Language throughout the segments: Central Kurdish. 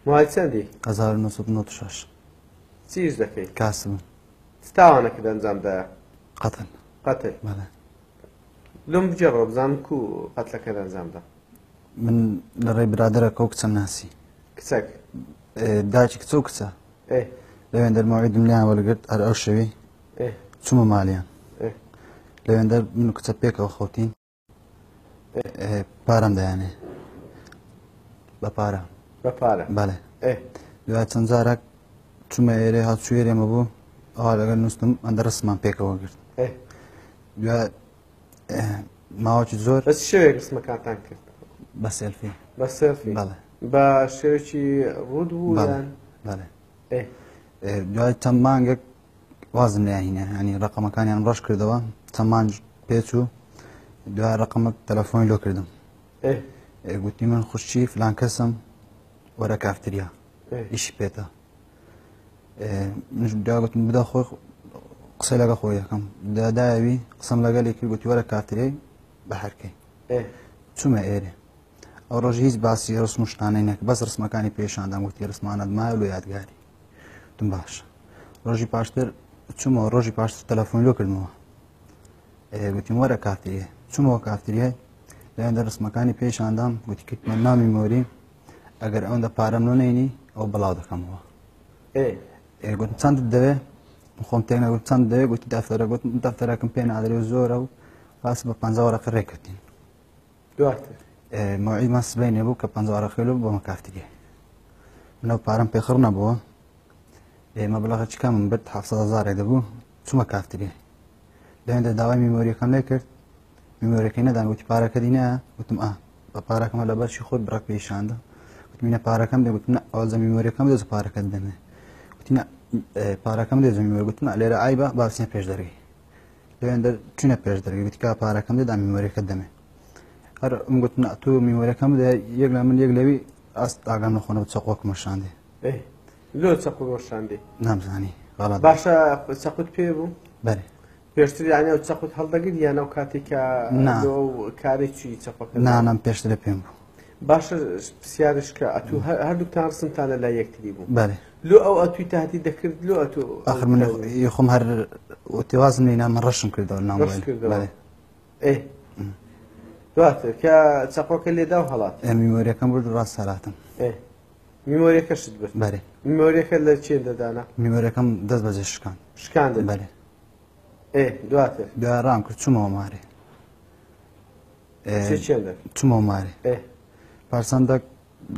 مای چەندی 1996 چیش دەکەی کاسبم تاوانەکە دەنجامدایە قەتل قەتل بەڵێ لۆم بجێڕەوە بزانم کو قەتلەکە دەنجامدا من لە ڕێی برادرەکە و کچەم ناسی کچەک داچی کچە و کچە لەوێن دەرماوەی دنیایان وەرگرت هەر ئەو شەوی چوومە ماڵیان لەوێن دەر من و کچە پێکەوە خەوتین پارەم دەیانێ بە پارە بەڵێ دوای چەند جارێک چوومە ئێرێ هاتچوێرێمە بوو ئەوە لەگەر نووسم ئەندە ڕستمان پێکەوە گرت دوای ماوەکی زۆر بەس شوێک ڕستمەکانتان کرد بە سێلفی بە سێلفی بەڵێ بە شێوکی ڕوود بوویان بەڵێ دوای چەند مانگێک وازم لێ هینە ینی ڕقەمەکانیان ڕەش کردەوە چەند مانگ پێچوو دوای ڕقەمە تەلەفۆنی لۆ کردم گوتی من خوشتی فلان کەسم وەرە کافتریا ئیشی پێێتە دوای گوتم بدە خۆی قسەی لەگە خۆی یەکەم داداوی قسەم لەگەلی کرد گوتی وەرە کافتریای بە هەرکەی چوومە ئێرێ ئەو ڕۆژ هیچ باسی ڕسم و شتانەی نەکە بەس ڕسمەکانی پێشاندام گوتی ڕسمانت مایە لۆ یادگاری دم باشە ڕۆژی پاشتر چوومەوە ڕۆژی پاشتر تەلەفۆنی لۆ کردمەوە گوتیم وەرە کافتریای چوومەوە کافتریای لەوێندا ڕسمەکانی پێشاندام گوتی کردمە نامی مۆری ئەگەر ئەوەندە پارەم لۆ نەینی ئەو بەڵاو دەکەمەوە گوتم چەندت دەوێ خۆم تێک نەگوت چەند دەوێ گوتی دەفتەرە گوتم دەفتەرەکەم پێ نادرێ زۆرە و باس بە 50 وەرەقە ڕێکردین مەوعیدمان سبەینێ بوو کە 50 وەرەقە لۆ بۆمە کافتریای منەوە پارەم پێخڕ نەبووە مەبلەغە چکە من برد 700,000 دەبوو چوومە کافتریای لەوێندا داوای میمۆریەکەم لێ کرد میمۆریەکەی نەدان گوتی پارەکە دینە گوتم بە پارەکەمە لە بەرشی خۆت بڕک پێیشاندە گوتمینە پارەکەم دێ گوتم ئەوە زە میمۆریەکەم دێز پارەکەت دەمێ گوتینە پارەکەم دێ میمۆری گوتم لێرە ئایبە باسیە پێش دەرگی لەوێندا چوونە پێش دەرگی گوتی کا پارەکەم دێدا میمۆریەکەت دەمێ هەر گوتم تۆ میمۆریەکەم دێ یەک لە من یەک لەوی ئاست ئاگام لەخۆنە چەقۆکم شاندێ لۆ چەق ڕۆشاندی نامزانی باشە چەقوت پێ بوو بەێ پێشتر یانە و چەقوت هەڵدەگرت یانە و کاتێکە کارێکی چەقۆکە نانم پێشترە پێم بوو باشە پرسیارش کە ئەتوو هەردووکتان ڕسمتانە لای یەکتری بوو بەێ لۆ ئەو ئەتوی تاهدی دەکرد لۆ ئەتو آخر من خۆم هەر وتیوازم لێنا من ڕەشم کردەوە ناوەێ دواتر کە چەقۆکە لێدا و هەڵات میمۆریەکەم برد ڕاست سەراتم میمۆریەکەشت برد بەێ میمۆریەکە لە چێ دەدانا میمۆریەکەم دەست بەجێ شکاندە بەێ دواتر دوای ڕام کرد چوومەوە مارێ چوومەوە مارێ پارسەندە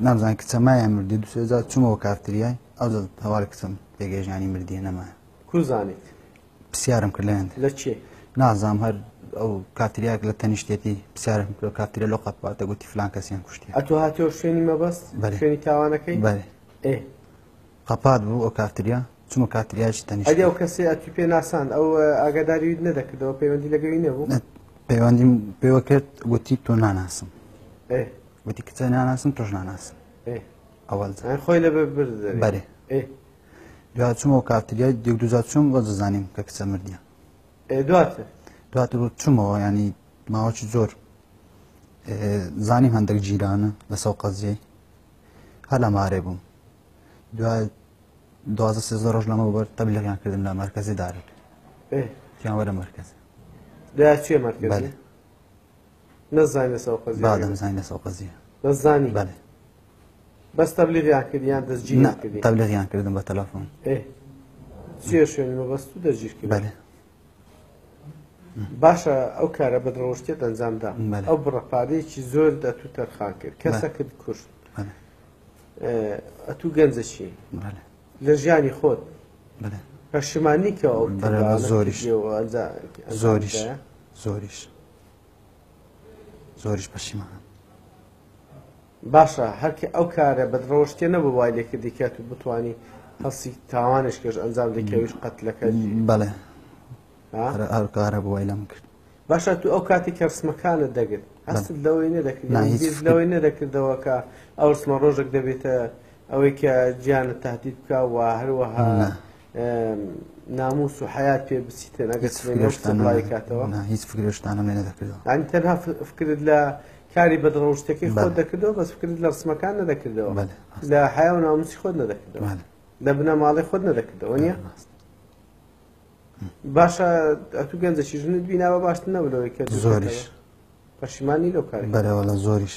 نامزان کچە مایان مردی دوسێزار چوومەوە کافتریای ئەو هەواڵ کچەم پێگەیژانی مردیە نەمایە کوزانیت پرسیارم کرد لەێن لە چێ نازام هەر ئەو کاتریاک لە تەنیشتێتی پرسیارم کرد کافتریا لۆ قەپاتە گوتی فلان کەسیان کوشتی ئەتۆ هاتیۆ شوێنی مەبەست شوێنی تاوانەکەی بەێ قەپات بوو ئەو کافتریا چوومە کاتریاکی تەنیشت ئەو کەسی ئەتوی پێ ناساند ئەو ئاگاداری نەدەکردەوە پەیوەندی لەگەوی نەبوو پەیوەندیم پێوە کرد گوتی تۆ ناناسم گوتی کچە ناناسم تۆش ناناسم ئەوەڵ خۆی لە بەێ دوات چوومەوە کافتریا دیێک دوزات چووم بۆ دەزانیم کە کچە مردیە دواتر چوومەوە ینی ماوەکی زۆر زانیم هەندێک جیرانە لە سەو قەزیەی هەر لە مارێ بووم دوای 12 ڕۆژ لەمە بەر تەبلیغیان کردم لە مەرکەزی دارێت تیان وەرە مەرکەز دوای چێ مەرکەز نەزانانی لە سەو قەزیە بادەمزانی لە سەو قەزیە نەزانی بەێ بەس تەبلیغیان کردیان دەستگیریان کردی تەبلیغیان کردم بە تەلەفۆن چێ شوێنی مەبەست و دەستگیر کرد بەێ باشە ئەو کارە بەدڕۆشتێت ئەنجامدا ئەو بڕەپارەیەکی زۆر دەتوو تەرخان کرد کەسە کرد کوشت ئەتوو گەنجەشی لە ژیانی خۆت پەشیمانی کە زۆریش زۆریش زۆریش زۆریش پەشیمان باشە هەرکە ئەو کارە بەدڕۆشتێ نەبوو وای لێ کردی کە تو بتوانی هەستی تاوانش کرد ئەنجام دەکەویش قەتلەکە بەڵێ هەر کارە بۆ وای لەم کرد باشە تو ئەو کاتی کە ڕسمەکانت دەگرت هەست لەوەی نەدەکرد لەوەی نەدەکردەوە کە ئەو ڕسمە ڕۆژێک دەبێتە ئەوەی کە گیانە تهدید بکە و هەروەها ناموس و حیات پێ بچیتە ئەگەر کاتەوە هیچ فکرشتانم لێ نەدەکردەوە ئەنی تەنها فکرت لە کاری بەدڕەوشتەکەی خۆت دەکردەوە بەس فکرت لە ڕسمەکان نەدەکردەوە لە حیا و ناموسی خۆت نەدەکردەوە لە بنەماڵی خۆت نەدەکردەوە نییە باشە ئەتو گەنجەشی ژنت بیناوە باشتر نەبووەوەی کە زۆریش پەشیمانی لەو کاری بەرەوە لە زۆریش